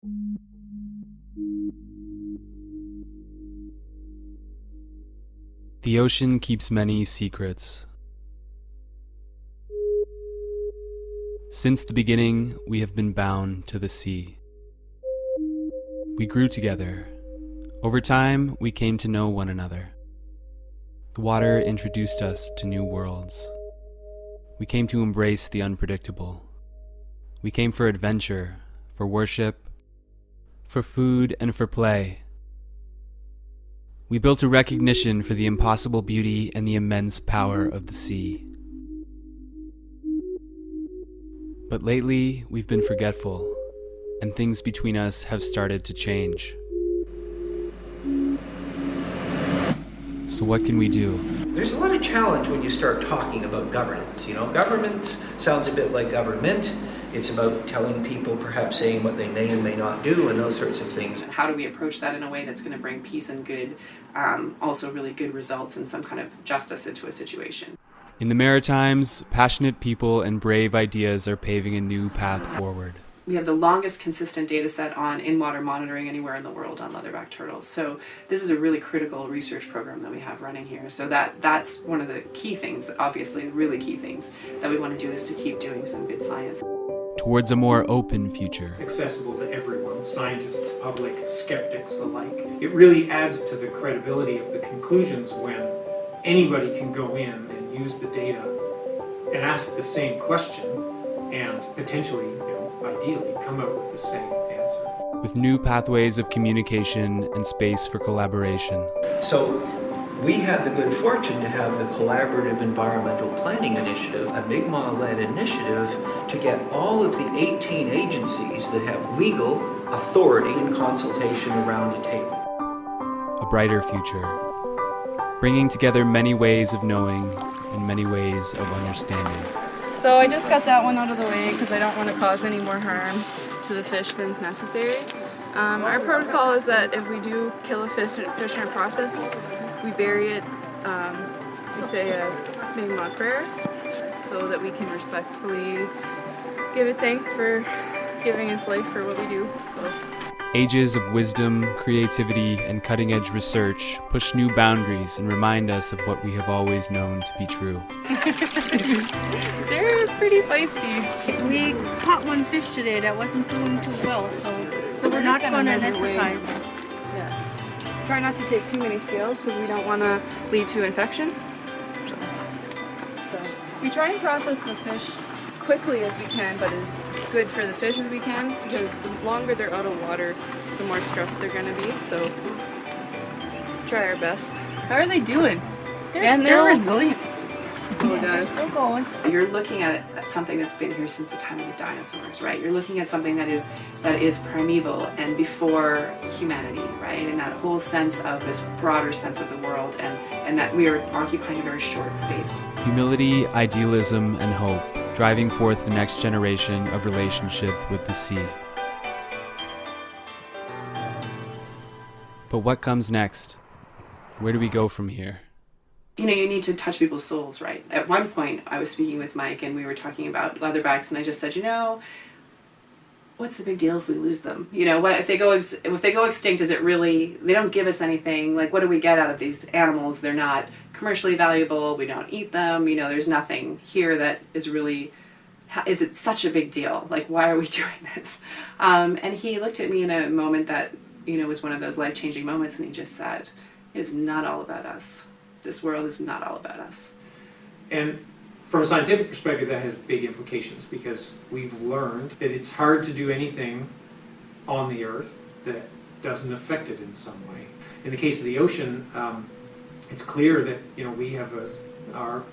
The ocean keeps many secrets. Since the beginning, we have been bound to the sea. We grew together. Over time, we came to know one another. The water introduced us to new worlds. We came to embrace the unpredictable. We came for adventure, for worship, for food, and for play. We built a recognition for the impossible beauty and the immense power of the sea. But lately, we've been forgetful, and things between us have started to change. So what can we do? There's a lot of challenge when you start talking about governance. Governance sounds a bit like government. It's about telling people, perhaps saying what they may and may not do, and those sorts of things. How do we approach that in a way that's going to bring peace and good, also really good results and some kind of justice into a situation? In the Maritimes, passionate people and brave ideas are paving a new path forward. We have the longest consistent data set on in-water monitoring anywhere in the world on leatherback turtles. So this is a really critical research program that we have running here. So that's one of the key things, obviously, really key things that we want to do is to keep doing some good science. Towards a more open future. Accessible to everyone, scientists, public, skeptics alike. It really adds to the credibility of the conclusions when anybody can go in and use the data and ask the same question and potentially, ideally, come out with the same answer. With new pathways of communication and space for collaboration. So we had the good fortune to have the Collaborative Environmental Planning Initiative, a Mi'kmaq-led initiative to get all of the 18 agencies that have legal authority and consultation around a table. A brighter future. Bringing together many ways of knowing and many ways of understanding. So I just got that one out of the way because I don't want to cause any more harm to the fish than's necessary. Our protocol is that if we do kill a fish in our processes, we bury it, we say a Mi'kmaq prayer, so that we can respectfully give it thanks for giving its life for what we do. So. Ages of wisdom, creativity, and cutting-edge research push new boundaries and remind us of what we have always known to be true. They're pretty feisty. We caught one fish today that wasn't doing too well, so we're not going to anesthetize it. Yeah. Try not to take too many scales because we don't want to lead to infection. So we try and process the fish quickly as we can, but as good for the fish as we can, because the longer they're out of water, the more stressed they're going to be. So try our best. How are they doing? They're resilient. They're still going. You're looking at something that's been here since the time of the dinosaurs, right? You're looking at something that is primeval and before humanity, right? And that whole sense of this broader sense of the world, and that we are occupying a very short space. Humility, idealism, and hope, driving forth the next generation of relationship with the sea. But what comes next? Where do we go from here? You need to touch people's souls, right? At one point, I was speaking with Mike, and we were talking about leatherbacks, and I just said, what's the big deal if we lose them? What if they go extinct? Is it really? They don't give us anything. Like, what do we get out of these animals? They're not commercially valuable. We don't eat them. There's nothing here that is really. Is it such a big deal? Like, why are we doing this? And he looked at me in a moment that was one of those life-changing moments, and he just said, "It is not all about us. This world is not all about us." And from a scientific perspective, that has big implications because we've learned that it's hard to do anything on the Earth that doesn't affect it in some way. In the case of the ocean, it's clear that we have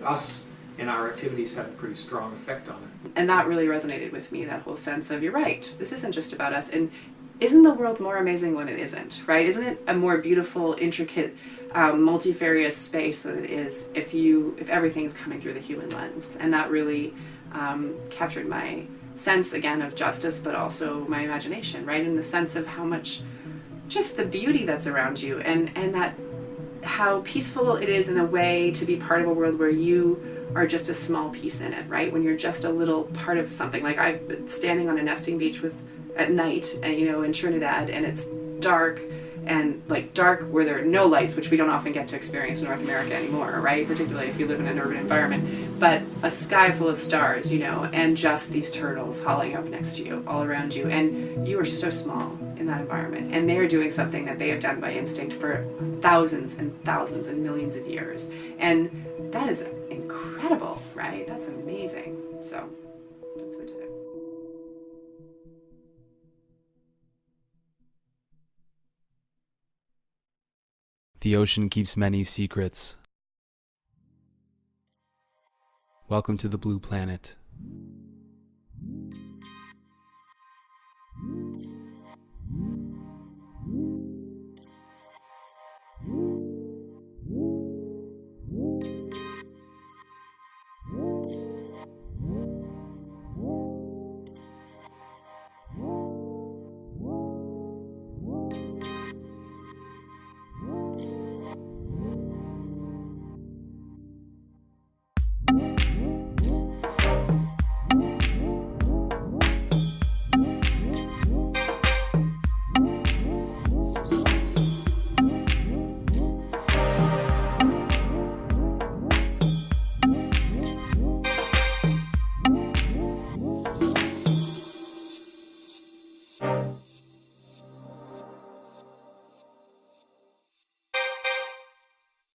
us and our activities have a pretty strong effect on it. And that really resonated with me, that whole sense of, you're right, this isn't just about us. And isn't the world more amazing when it isn't, right? Isn't it a more beautiful, intricate, multifarious space than it is if everything's coming through the human lens? And that really captured my sense, again, of justice, but also my imagination, right? In the sense of how much, just the beauty that's around you, and that how peaceful it is in a way to be part of a world where you are just a small piece in it, right? When you're just a little part of something. Like, I've been standing on a nesting beach with at night, and, in Trinidad, and it's dark, and like dark where there are no lights, which we don't often get to experience in North America anymore, right? Particularly if you live in an urban environment. But a sky full of stars, and just these turtles hauling up next to you, all around you. And you are so small in that environment. And they are doing something that they have done by instinct for thousands and thousands and millions of years. And that is incredible, right? That's amazing. So that's what to do. The ocean keeps many secrets. Welcome to the Blue Planet.